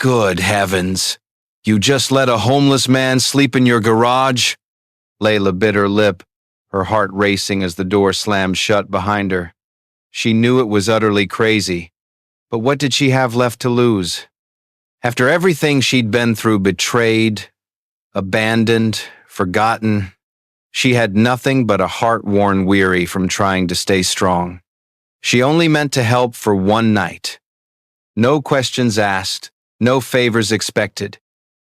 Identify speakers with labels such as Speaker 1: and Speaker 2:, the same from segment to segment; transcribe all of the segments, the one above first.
Speaker 1: Good heavens. You just let a homeless man sleep in your garage? Layla bit her lip, her heart racing as the door slammed shut behind her. She knew it was utterly crazy, but what did she have left to lose? After everything she'd been through, betrayed, abandoned, forgotten, she had nothing but a heart worn weary from trying to stay strong. She only meant to help for one night. No questions asked, no favors expected.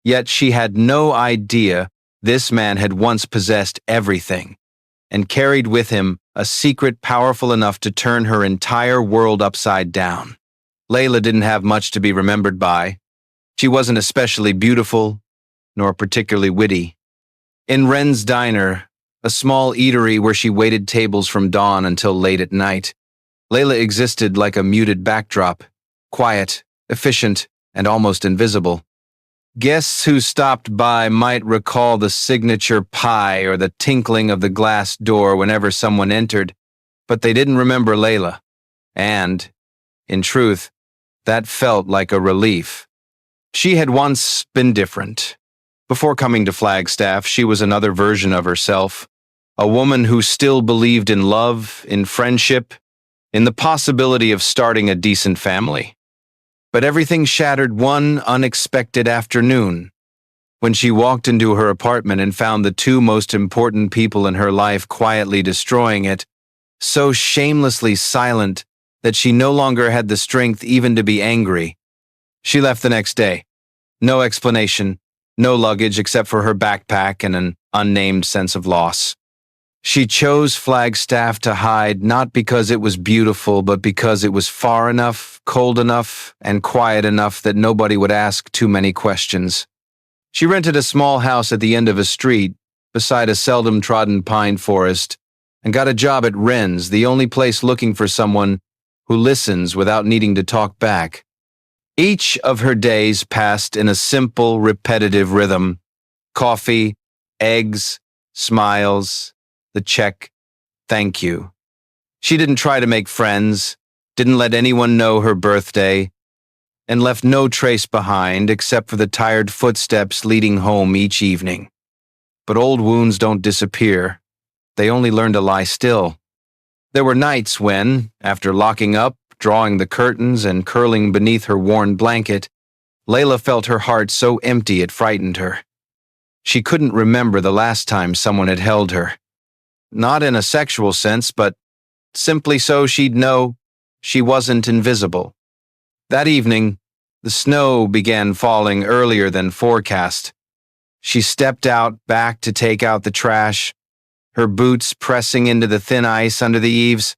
Speaker 1: Yet she had no idea this man had once possessed everything and carried with him a secret powerful enough to turn her entire world upside down. Layla didn't have much to be remembered by. She wasn't especially beautiful, nor particularly witty. In Wren's Diner, a small eatery where she waited tables from dawn until late at night, Layla existed like a muted backdrop, quiet, efficient, and almost invisible. Guests who stopped by might recall the signature pie or the tinkling of the glass door whenever someone entered, but they didn't remember Layla. And, in truth, that felt like a relief. She had once been different. Before coming to Flagstaff, she was another version of herself, a woman who still believed in love, in friendship, in the possibility of starting a decent family. But everything shattered one unexpected afternoon, when she walked into her apartment and found the two most important people in her life quietly destroying it, so shamelessly silent that she no longer had the strength even to be angry. She left the next day. No explanation, no luggage except for her backpack and an unnamed sense of loss. She chose Flagstaff to hide not because it was beautiful, but because it was far enough, cold enough, and quiet enough that nobody would ask too many questions. She rented a small house at the end of a street, beside a seldom-trodden pine forest, and got a job at Wren's, the only place looking for someone who listens without needing to talk back. Each of her days passed in a simple, repetitive rhythm. Coffee, eggs, smiles, the check, thank you. She didn't try to make friends, didn't let anyone know her birthday, and left no trace behind except for the tired footsteps leading home each evening. But old wounds don't disappear. They only learn to lie still. There were nights when, after locking up, drawing the curtains, and curling beneath her worn blanket, Layla felt her heart so empty it frightened her. She couldn't remember the last time someone had held her. Not in a sexual sense, but simply so she'd know she wasn't invisible. That evening, the snow began falling earlier than forecast. She stepped out back to take out the trash, her boots pressing into the thin ice under the eaves.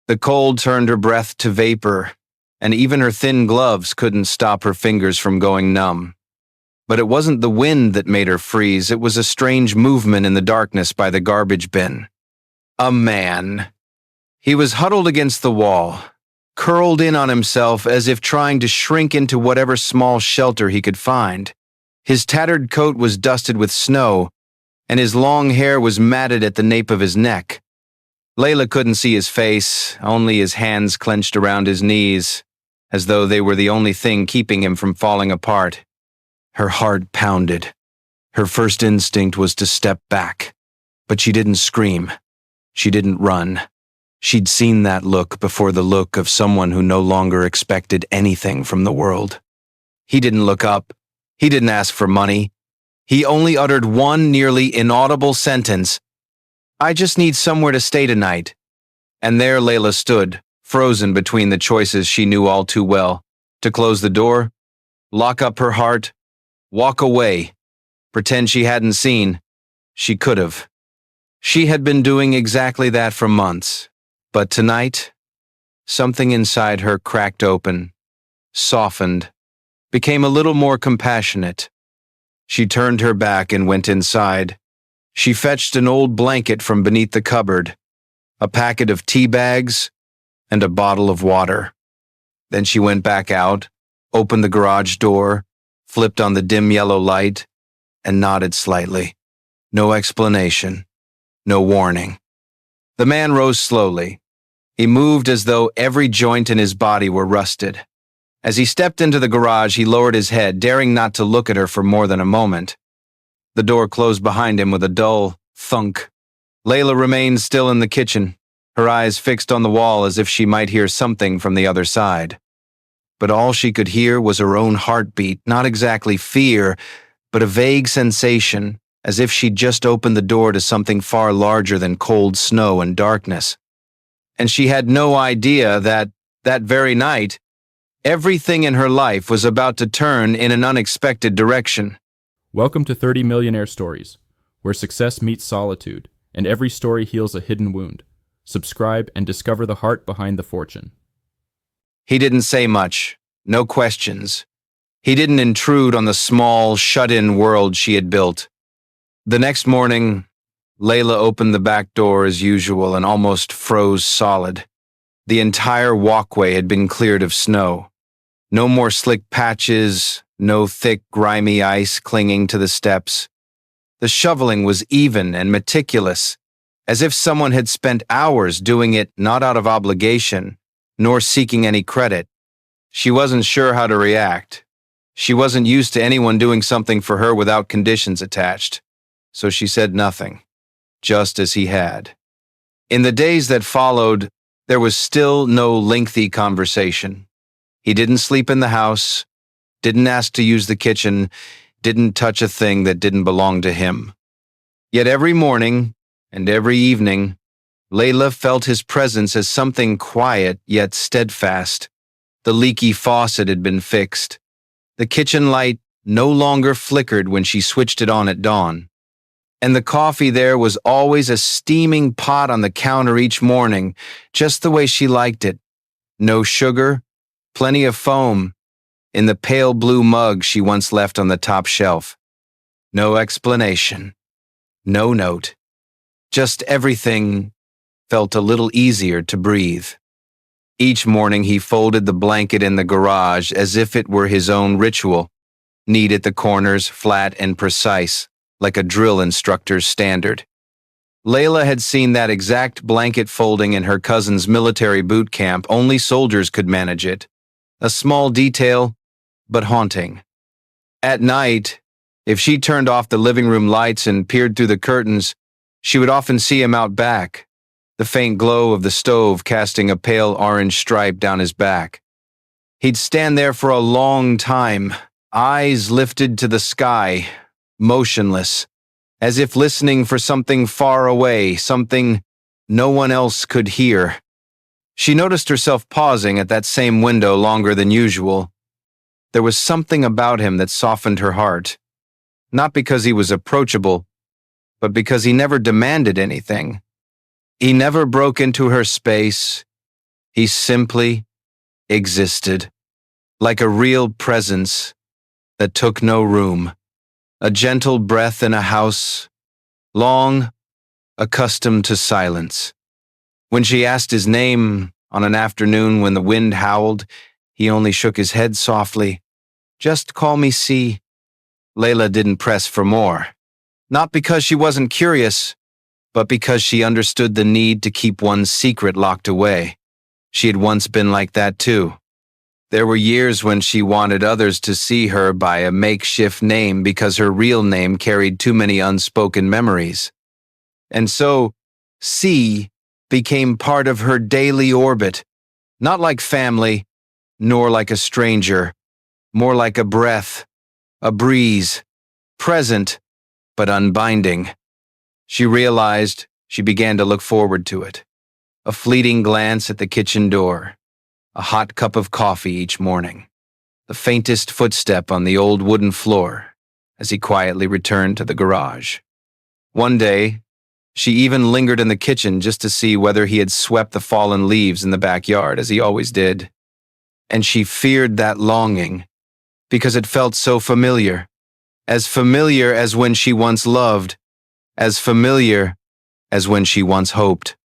Speaker 1: The cold turned her breath to vapor, and even her thin gloves couldn't stop her fingers from going numb. But it wasn't the wind that made her freeze, it was a strange movement in the darkness by the garbage bin. A man. He was huddled against the wall, curled in on himself as if trying to shrink into whatever small shelter he could find. His tattered coat was dusted with snow, and his long hair was matted at the nape of his neck. Layla couldn't see his face, only his hands clenched around his knees, as though they were the only thing keeping him from falling apart. Her heart pounded. Her first instinct was to step back, but she didn't scream. She didn't run. She'd seen that look before, the look of someone who no longer expected anything from the world. He didn't look up. He didn't ask for money. He only uttered one nearly inaudible sentence. "I just need somewhere to stay tonight." And there Layla stood, frozen between the choices she knew all too well. To close the door, lock up her heart, walk away, pretend she hadn't seen. She could have. She had been doing exactly that for months. But tonight, something inside her cracked open, softened, became a little more compassionate. She turned her back and went inside. She fetched an old blanket from beneath the cupboard, a packet of tea bags, and a bottle of water. Then she went back out, opened the garage door, flipped on the dim yellow light, and nodded slightly. No explanation, no warning. The man rose slowly. He moved as though every joint in his body were rusted, As he stepped into the garage, he lowered his head, daring not to look at her for more than a moment. The door closed behind him with a dull thunk. Layla remained still in the kitchen, her eyes fixed on the wall as if she might hear something from the other side. But all she could hear was her own heartbeat, not exactly fear, but a vague sensation, as if she'd just opened the door to something far larger than cold snow and darkness. And she had no idea that very night, everything in her life was about to turn in an unexpected direction.
Speaker 2: Welcome to 30 Millionaire Stories, where success meets solitude, and every story heals a hidden wound. Subscribe and discover the heart behind the fortune.
Speaker 1: He didn't say much, no questions. He didn't intrude on the small, shut-in world she had built. The next morning, Layla opened the back door as usual and almost froze solid. The entire walkway had been cleared of snow. No more slick patches, no thick, grimy ice clinging to the steps. The shoveling was even and meticulous, as if someone had spent hours doing it not out of obligation, nor seeking any credit. She wasn't sure how to react. She wasn't used to anyone doing something for her without conditions attached, so she said nothing, just as he had. In the days that followed, there was still no lengthy conversation. He didn't sleep in the house, didn't ask to use the kitchen, didn't touch a thing that didn't belong to him. Yet every morning and every evening, Layla felt his presence as something quiet yet steadfast. The leaky faucet had been fixed. The kitchen light no longer flickered when she switched it on at dawn. And the coffee there was always a steaming pot on the counter each morning, just the way she liked it. No sugar, plenty of foam, in the pale blue mug she once left on the top shelf. No explanation, no note, just everything felt a little easier to breathe. Each morning he folded the blanket in the garage as if it were his own ritual, neat at the corners, flat and precise, like a drill instructor's standard. Layla had seen that exact blanket folding in her cousin's military boot camp. Only soldiers could manage it. A small detail, but haunting. At night, if she turned off the living room lights and peered through the curtains, she would often see him out back, the faint glow of the stove casting a pale orange stripe down his back. He'd stand there for a long time, eyes lifted to the sky, motionless, as if listening for something far away, something no one else could hear. She noticed herself pausing at that same window longer than usual. There was something about him that softened her heart, not because he was approachable, but because he never demanded anything. He never broke into her space. He simply existed, like a real presence that took no room, a gentle breath in a house, long accustomed to silence. When she asked his name on an afternoon when the wind howled, he only shook his head softly. "Just call me C." Layla didn't press for more, not because she wasn't curious, but because she understood the need to keep one's secret locked away. She had once been like that too. There were years when she wanted others to see her by a makeshift name because her real name carried too many unspoken memories. And so, C became part of her daily orbit, not like family, nor like a stranger, more like a breath, a breeze, present, but unbinding. She realized she began to look forward to it. A fleeting glance at the kitchen door, a hot cup of coffee each morning, the faintest footstep on the old wooden floor as he quietly returned to the garage. One day, she even lingered in the kitchen just to see whether he had swept the fallen leaves in the backyard, as he always did. And she feared that longing, because it felt so familiar as when she once loved, as familiar as when she once hoped.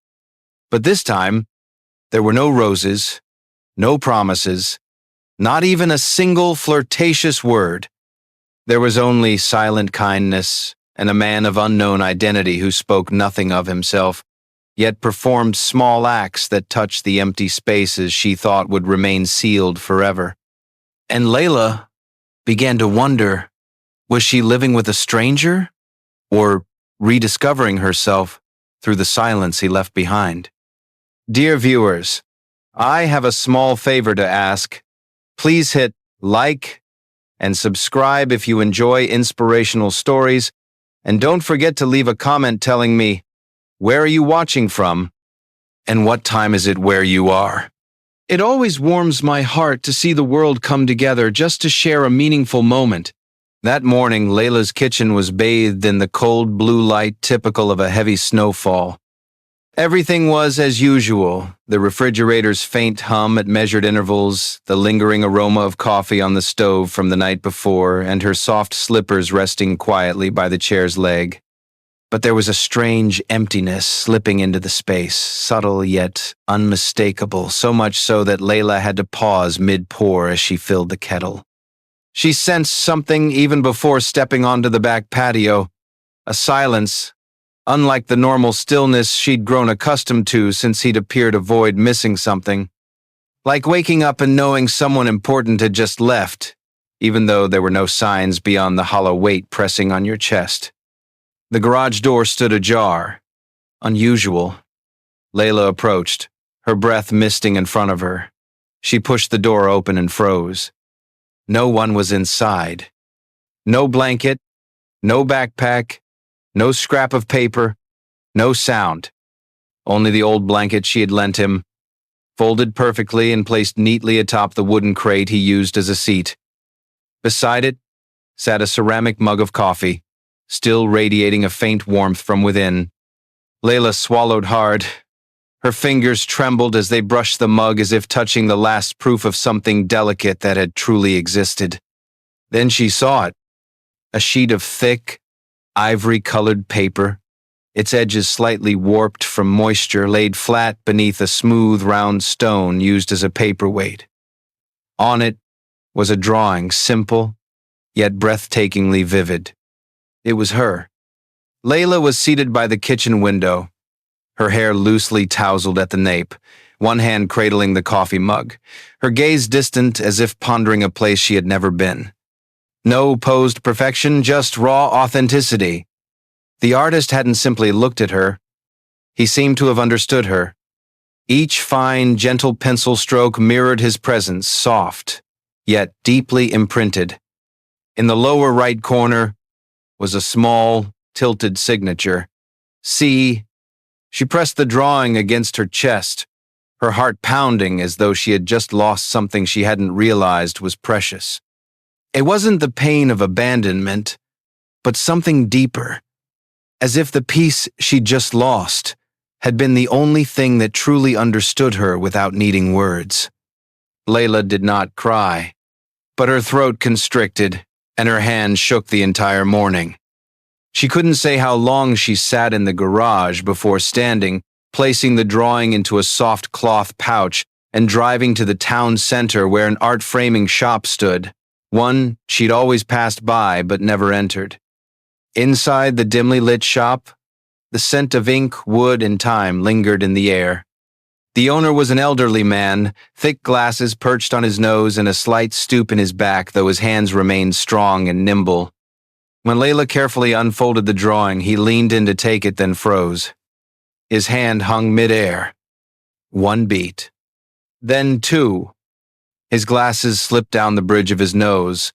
Speaker 1: But this time, there were no roses, no promises, not even a single flirtatious word. There was only silent kindness and a man of unknown identity who spoke nothing of himself, yet performed small acts that touched the empty spaces she thought would remain sealed forever. And Layla began to wonder, was she living with a stranger or rediscovering herself through the silence he left behind? Dear viewers, I have a small favor to ask. Please hit like and subscribe if you enjoy inspirational stories, and don't forget to leave a comment telling me, where are you watching from, and what time is it where you are? It always warms my heart to see the world come together just to share a meaningful moment. That morning, Layla's kitchen was bathed in the cold blue light typical of a heavy snowfall. Everything was as usual, the refrigerator's faint hum at measured intervals, the lingering aroma of coffee on the stove from the night before, and her soft slippers resting quietly by the chair's leg. But there was a strange emptiness slipping into the space, subtle yet unmistakable, so much so that Layla had to pause mid-pour as she filled the kettle. She sensed something even before stepping onto the back patio, a silence, unlike the normal stillness she'd grown accustomed to since he'd appeared to avoid missing something. Like waking up and knowing someone important had just left, even though there were no signs beyond the hollow weight pressing on your chest. The garage door stood ajar. Unusual. Layla approached, her breath misting in front of her. She pushed the door open and froze. No one was inside. No blanket, no backpack, no scrap of paper, no sound. Only the old blanket she had lent him, folded perfectly and placed neatly atop the wooden crate he used as a seat. Beside it sat a ceramic mug of coffee, still radiating a faint warmth from within. Layla swallowed hard. Her fingers trembled as they brushed the mug as if touching the last proof of something delicate that had truly existed. Then she saw it, a sheet of thick, ivory-colored paper, its edges slightly warped from moisture, laid flat beneath a smooth, round stone used as a paperweight. On it was a drawing, simple, yet breathtakingly vivid. It was her. Layla was seated by the kitchen window, her hair loosely tousled at the nape, one hand cradling the coffee mug, her gaze distant as if pondering a place she had never been. No posed perfection, just raw authenticity. The artist hadn't simply looked at her. He seemed to have understood her. Each fine, gentle pencil stroke mirrored his presence, soft, yet deeply imprinted. In the lower right corner was a small, tilted signature. C. She pressed the drawing against her chest, her heart pounding as though she had just lost something she hadn't realized was precious. It wasn't the pain of abandonment, but something deeper, as if the piece she'd just lost had been the only thing that truly understood her without needing words. Layla did not cry, but her throat constricted and her hands shook the entire morning. She couldn't say how long she sat in the garage before standing, placing the drawing into a soft cloth pouch and driving to the town center where an art framing shop stood, one she'd always passed by but never entered. Inside the dimly lit shop, the scent of ink, wood, and time lingered in the air. The owner was an elderly man, thick glasses perched on his nose and a slight stoop in his back, though his hands remained strong and nimble. When Layla carefully unfolded the drawing, he leaned in to take it, then froze. His hand hung midair. One beat. Then two. His glasses slipped down the bridge of his nose,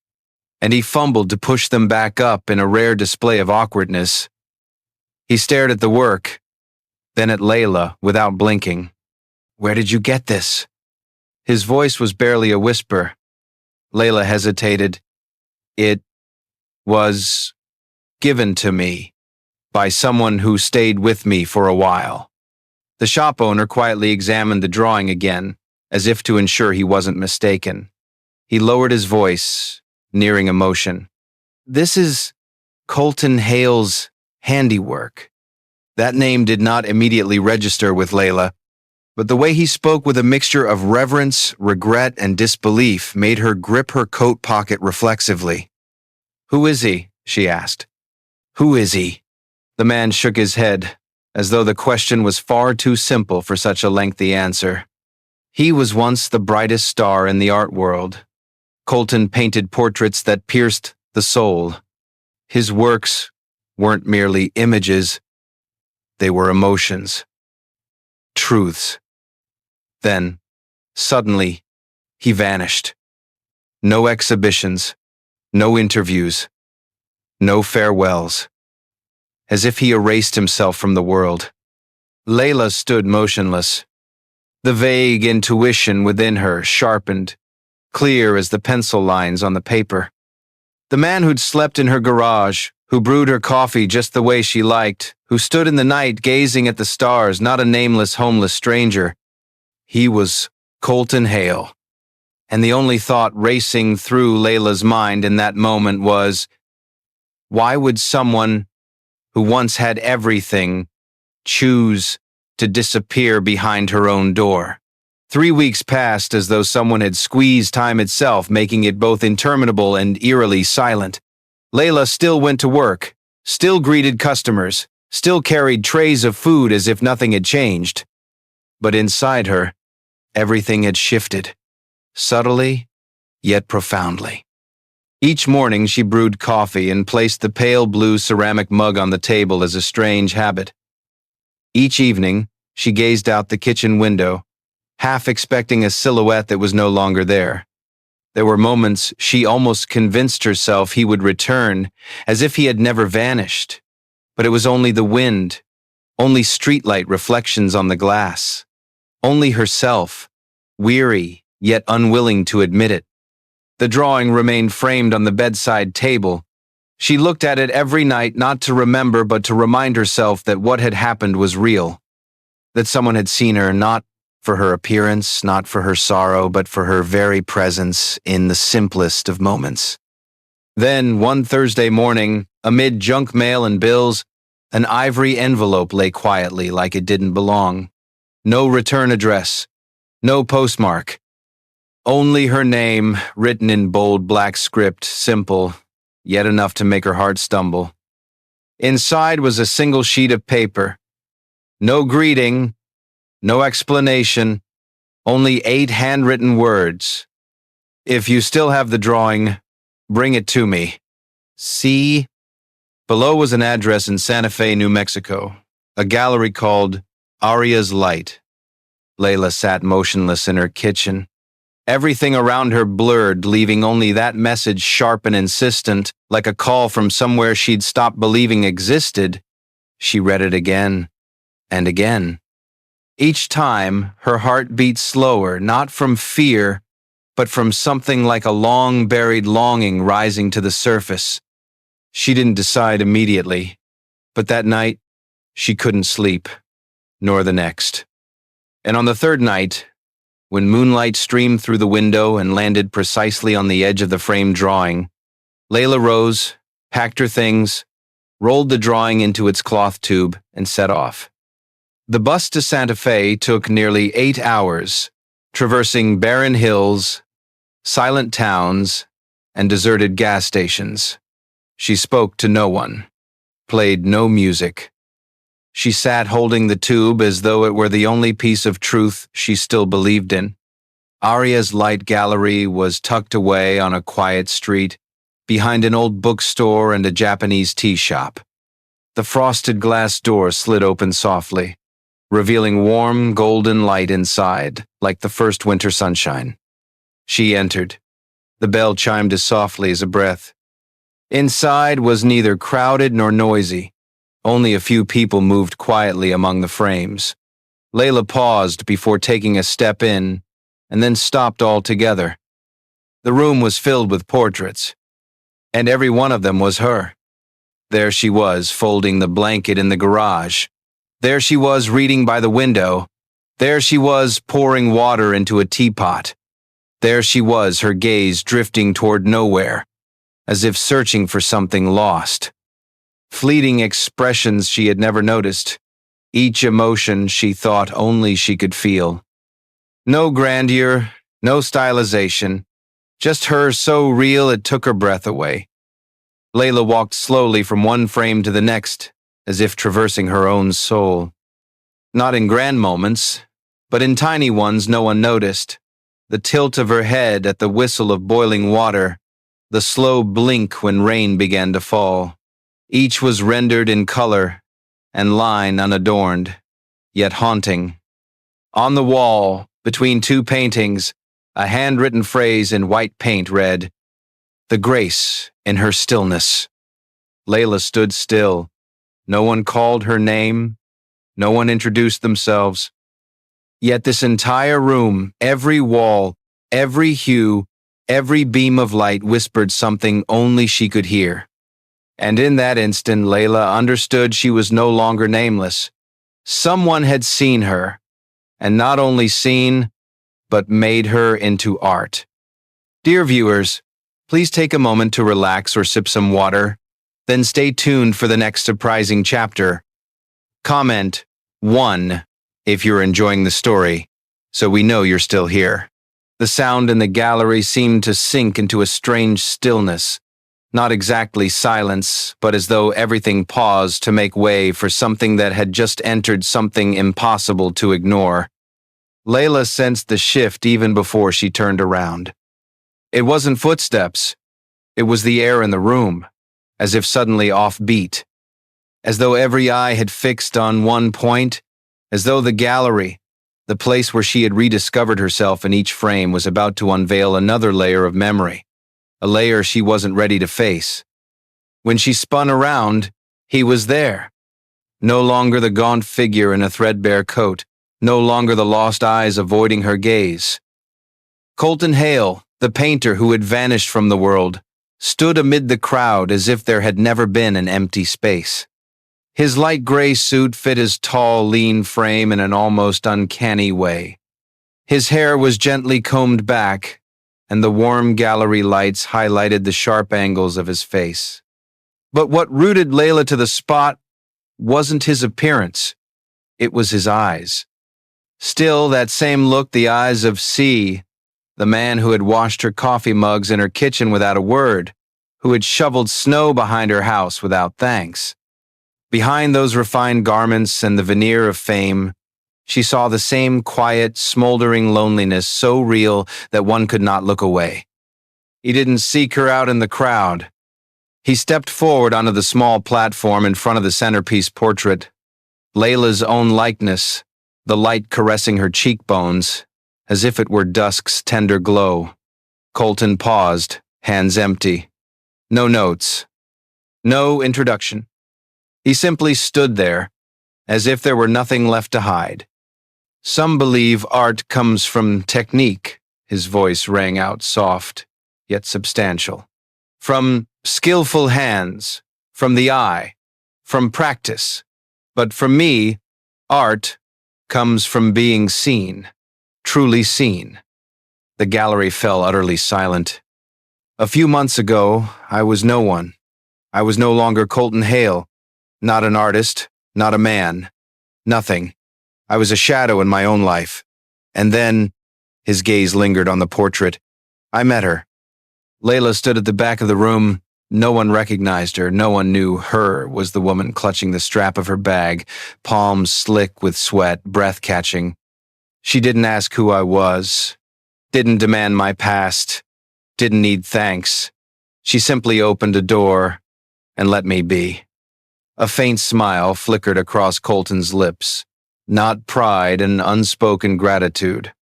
Speaker 1: and he fumbled to push them back up in a rare display of awkwardness. He stared at the work, then at Layla without blinking. "Where did you get this?" His voice was barely a whisper. Layla hesitated. "It was given to me by someone who stayed with me for a while." The shop owner quietly examined the drawing again, as if to ensure he wasn't mistaken. He lowered his voice, nearing emotion. "This is Colton Hale's handiwork." That name did not immediately register with Layla, but the way he spoke with a mixture of reverence, regret, and disbelief made her grip her coat pocket reflexively. "Who is he?" she asked. "Who is he?" The man shook his head, as though the question was far too simple for such a lengthy answer. "He was once the brightest star in the art world. Colton painted portraits that pierced the soul. His works weren't merely images, they were emotions, truths. Then, suddenly, he vanished. No exhibitions, no interviews, no farewells. As if he erased himself from the world. Layla stood motionless. The vague intuition within her sharpened, clear as the pencil lines on the paper. The man who'd slept in her garage, who brewed her coffee just the way she liked, who stood in the night gazing at the stars, not a nameless homeless stranger. He was Colton Hale. And the only thought racing through Layla's mind in that moment was, why would someone who once had everything choose to disappear behind her own door? 3 weeks passed as though someone had squeezed time itself, making it both interminable and eerily silent. Layla still went to work, still greeted customers, still carried trays of food as if nothing had changed. But inside her, everything had shifted, subtly, yet profoundly. Each morning she brewed coffee and placed the pale blue ceramic mug on the table as a strange habit. Each evening, she gazed out the kitchen window, half expecting a silhouette that was no longer there. There were moments she almost convinced herself he would return, as if he had never vanished. But it was only the wind, only streetlight reflections on the glass, only herself, weary yet unwilling to admit it. The drawing remained framed on the bedside table. She looked at it every night, not to remember but to remind herself that what had happened was real, that someone had seen her, not for her appearance, not for her sorrow, but for her very presence in the simplest of moments. Then, one Thursday morning, amid junk mail and bills, an ivory envelope lay quietly like it didn't belong. No return address, no postmark. Only her name, written in bold black script, simple, yet enough to make her heart stumble. Inside was a single sheet of paper. No greeting, no explanation, only 8 handwritten words. If you still have the drawing, bring it to me. See? Below was an address in Santa Fe, New Mexico, a gallery called Aria's Light. Layla sat motionless in her kitchen. Everything around her blurred, leaving only that message sharp and insistent, like a call from somewhere she'd stopped believing existed. She read it again and again. Each time, her heart beat slower, not from fear, but from something like a long-buried longing rising to the surface. She didn't decide immediately, but that night, she couldn't sleep, nor the next. And on the third night, when moonlight streamed through the window and landed precisely on the edge of the framed drawing, Layla rose, packed her things, rolled the drawing into its cloth tube, and set off. The bus to Santa Fe took nearly 8 hours, traversing barren hills, silent towns, and deserted gas stations. She spoke to no one, played no music. She sat holding the tube as though it were the only piece of truth she still believed in. Aria's Light Gallery was tucked away on a quiet street, behind an old bookstore and a Japanese tea shop. The frosted glass door slid open softly, revealing warm, golden light inside, like the first winter sunshine. She entered. The bell chimed as softly as a breath. Inside was neither crowded nor noisy. Only a few people moved quietly among the frames. Layla paused before taking a step in, and then stopped altogether. The room was filled with portraits, and every one of them was her. There she was, folding the blanket in the garage. There she was, reading by the window. There she was, pouring water into a teapot. There she was, her gaze drifting toward nowhere, as if searching for something lost. Fleeting expressions she had never noticed, each emotion she thought only she could feel. No grandeur, no stylization, just her so real it took her breath away. Layla walked slowly from one frame to the next, as if traversing her own soul. Not in grand moments, but in tiny ones no one noticed. the tilt of her head at the whistle of boiling water, the slow blink when rain began to fall. Each was rendered in color and line unadorned, yet haunting. On the wall, between two paintings, a handwritten phrase in white paint read, "The grace in her stillness." Layla stood still. No one called her name. No one introduced themselves. Yet this entire room, every wall, every hue, every beam of light whispered something only she could hear. And in that instant, Layla understood she was no longer nameless. Someone had seen her, and not only seen, but made her into art. Dear viewers, please take a moment to relax or sip some water, then stay tuned for the next surprising chapter. Comment 1 if you're enjoying the story, so we know you're still here. The sound in the gallery seemed to sink into a strange stillness. Not exactly silence, but as though everything paused to make way for something that had just entered, something impossible to ignore. Layla sensed the shift even before she turned around. It wasn't footsteps. It was the air in the room, as if suddenly off-beat. As though every eye had fixed on one point, as though the gallery, the place where she had rediscovered herself in each frame, was about to unveil another layer of memory. A layer she wasn't ready to face. When she spun around, he was there. No longer the gaunt figure in a threadbare coat, no longer the lost eyes avoiding her gaze. Colton Hale, the painter who had vanished from the world, stood amid the crowd as if there had never been an empty space. His light gray suit fit his tall, lean frame in an almost uncanny way. His hair was gently combed back, and the warm gallery lights highlighted the sharp angles of his face. But what rooted Layla to the spot wasn't his appearance. It was his eyes. Still that same look, the eyes of C, the man who had washed her coffee mugs in her kitchen without a word, who had shoveled snow behind her house without thanks. Behind those refined garments and the veneer of fame, she saw the same quiet, smoldering loneliness so real that one could not look away. He didn't seek her out in the crowd. He stepped forward onto the small platform in front of the centerpiece portrait, Layla's own likeness, the light caressing her cheekbones, as if it were dusk's tender glow. Colton paused, hands empty. No notes. No introduction. He simply stood there, as if there were nothing left to hide. Some believe art comes from technique, his voice rang out soft, yet substantial. From skillful hands, from the eye, from practice. But for me, art comes from being seen, truly seen. The gallery fell utterly silent. A few months ago, I was no one. I was no longer Colton Hale, not an artist, not a man, nothing. I was a shadow in my own life. And then, his gaze lingered on the portrait. I met her. Layla stood at the back of the room. No one recognized her. No one knew her was the woman clutching the strap of her bag, palms slick with sweat, breath catching. She didn't ask who I was, didn't demand my past, didn't need thanks. She simply opened a door and let me be. A faint smile flickered across Colton's lips. Not pride and unspoken gratitude.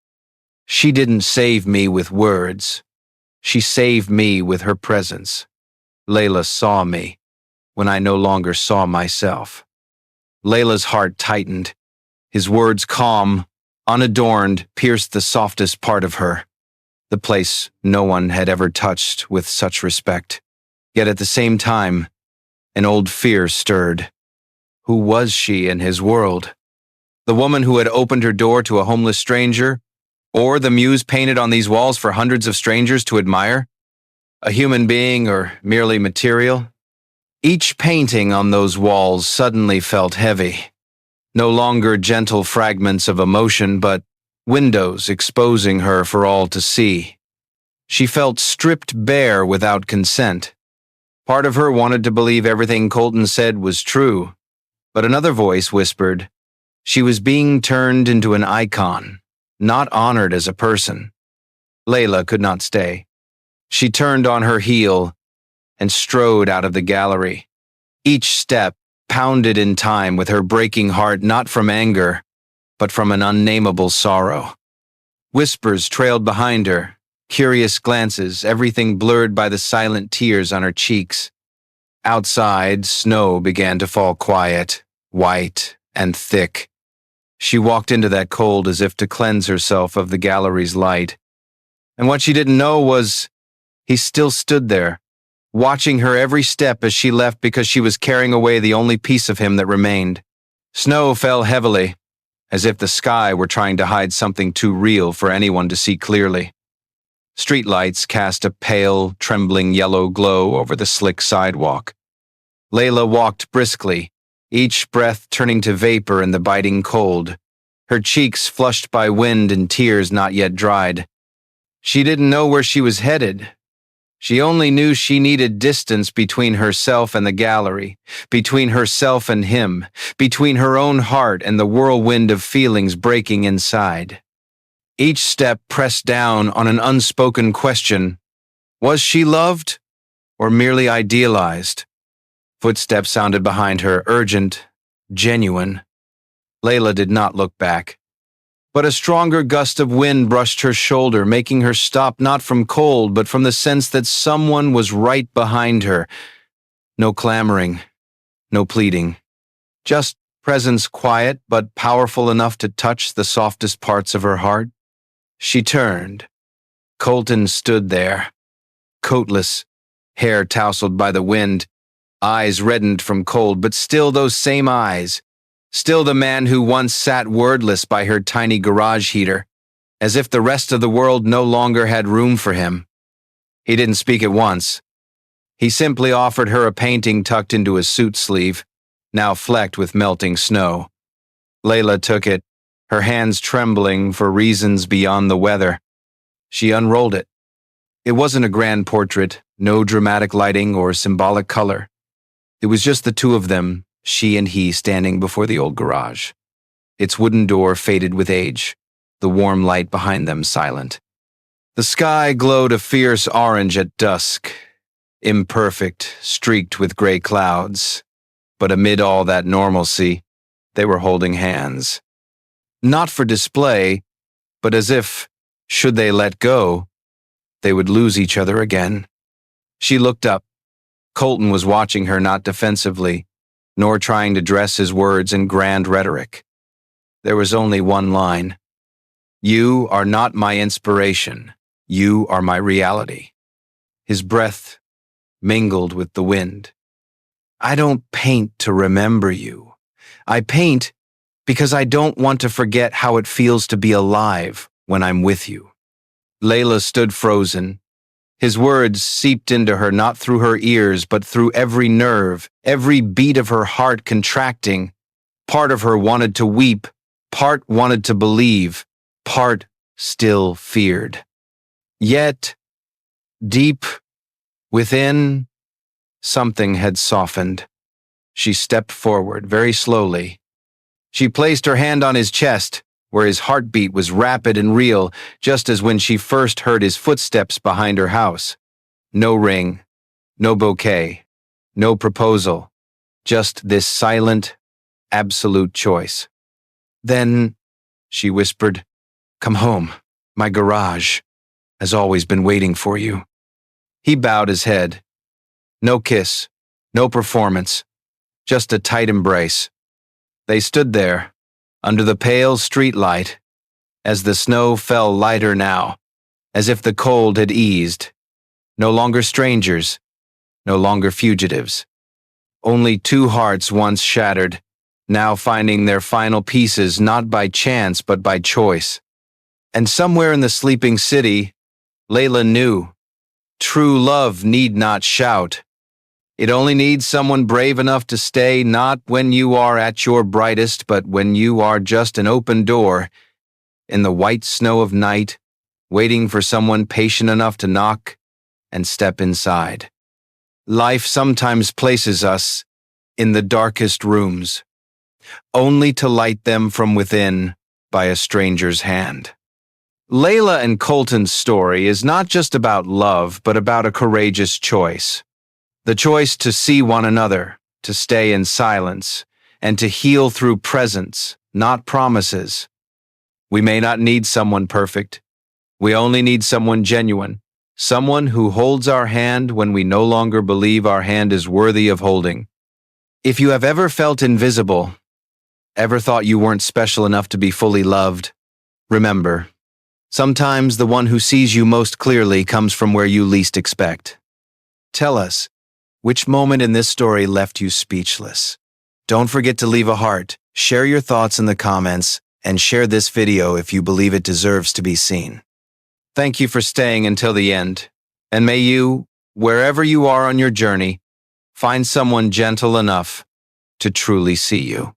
Speaker 1: She didn't save me with words. She saved me with her presence. Layla saw me when I no longer saw myself. Layla's heart tightened. His words, calm, unadorned, pierced the softest part of her, the place no one had ever touched with such respect. Yet at the same time, an old fear stirred. Who was she in his world? The woman who had opened her door to a homeless stranger, or the muse painted on these walls for hundreds of strangers to admire? A human being or merely material? Each painting on those walls suddenly felt heavy. No longer gentle fragments of emotion, but windows exposing her for all to see. She felt stripped bare without consent. Part of her wanted to believe everything Colton said was true, but another voice whispered, she was being turned into an icon, not honored as a person. Layla could not stay. She turned on her heel and strode out of the gallery. Each step pounded in time with her breaking heart, not from anger, but from an unnameable sorrow. Whispers trailed behind her, curious glances, everything blurred by the silent tears on her cheeks. Outside, snow began to fall quiet, white, and thick. She walked into that cold as if to cleanse herself of the gallery's light. And what she didn't know was he still stood there, watching her every step as she left because she was carrying away the only piece of him that remained. Snow fell heavily, as if the sky were trying to hide something too real for anyone to see clearly. Streetlights cast a pale, trembling yellow glow over the slick sidewalk. Layla walked briskly, each breath turning to vapor in the biting cold, her cheeks flushed by wind and tears not yet dried. She didn't know where she was headed. She only knew she needed distance between herself and the gallery, between herself and him, between her own heart and the whirlwind of feelings breaking inside. Each step pressed down on an unspoken question. Was she loved or merely idealized? Footsteps sounded behind her, urgent, genuine. Layla did not look back. But a stronger gust of wind brushed her shoulder, making her stop not from cold, but from the sense that someone was right behind her. No clamoring, no pleading. Just presence quiet, but powerful enough to touch the softest parts of her heart. She turned. Colton stood there, coatless, hair tousled by the wind, eyes reddened from cold, but still those same eyes. Still the man who once sat wordless by her tiny garage heater, as if the rest of the world no longer had room for him. He didn't speak at once. He simply offered her a painting tucked into his suit sleeve, now flecked with melting snow. Layla took it, her hands trembling for reasons beyond the weather. She unrolled it. It wasn't a grand portrait, no dramatic lighting or symbolic color. It was just the two of them, she and he standing before the old garage. Its wooden door faded with age, the warm light behind them silent. The sky glowed a fierce orange at dusk, imperfect, streaked with gray clouds. But amid all that normalcy, they were holding hands. Not for display, but as if, should they let go, they would lose each other again. She looked up. Colton was watching her, not defensively, nor trying to dress his words in grand rhetoric. There was only one line. You are not my inspiration. You are my reality. His breath mingled with the wind. I don't paint to remember you. I paint because I don't want to forget how it feels to be alive when I'm with you. Layla stood frozen. His words seeped into her, not through her ears, but through every nerve, every beat of her heart contracting. Part of her wanted to weep, part wanted to believe, part still feared. Yet, deep within, something had softened. She stepped forward very slowly. She placed her hand on his chest, where his heartbeat was rapid and real, just as when she first heard his footsteps behind her house. No ring, no bouquet, no proposal, just this silent, absolute choice. Then, she whispered, come home. My garage has always been waiting for you. He bowed his head. No kiss, no performance, just a tight embrace. They stood there, under the pale street light, as the snow fell lighter now, as if the cold had eased. No longer strangers, no longer fugitives. Only two hearts once shattered, now finding their final pieces not by chance but by choice. And somewhere in the sleeping city, Layla knew, true love need not shout. It only needs someone brave enough to stay, not when you are at your brightest, but when you are just an open door, in the white snow of night, waiting for someone patient enough to knock and step inside. Life sometimes places us in the darkest rooms, only to light them from within by a stranger's hand. Layla and Colton's story is not just about love, but about a courageous choice. The choice to see one another, to stay in silence, and to heal through presence, not promises. We may not need someone perfect. We only need someone genuine, someone who holds our hand when we no longer believe our hand is worthy of holding. If you have ever felt invisible, ever thought you weren't special enough to be fully loved, remember, sometimes the one who sees you most clearly comes from where you least expect. Tell us, which moment in this story left you speechless? Don't forget to leave a heart, share your thoughts in the comments, and share this video if you believe it deserves to be seen. Thank you for staying until the end, and may you, wherever you are on your journey, find someone gentle enough to truly see you.